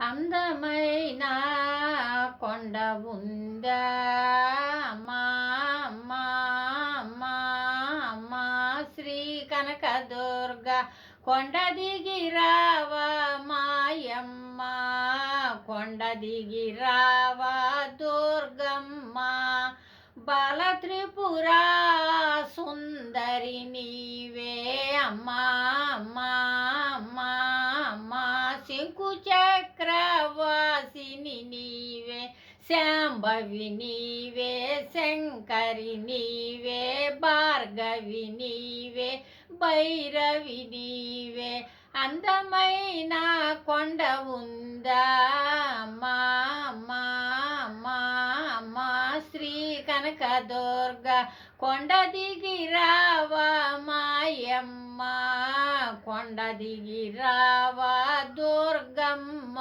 అందమైన కొండ ఉందా మా మా మా మా శ్రీ కనకదుర్గ కొండ దిగి రావా మాయమ్మ కొండ దిగి రావా దుర్గమ్మ బాల త్రిపుర సుందరి నీవే అమ్మా అమ్మా అమ్మా అమ్మా శంకు చక్రవాసిని నీవే శాంభవి నీవే శంకరి నీవే భార్గవి నీవే భైరవి నీవే అందమైన కొండ ఉందా మా మా మా మా శ్రీ కనకదుర్గ కొండ దిగి రావా మాయమ్మ కొండ దిగి రావా దుర్గమ్మ.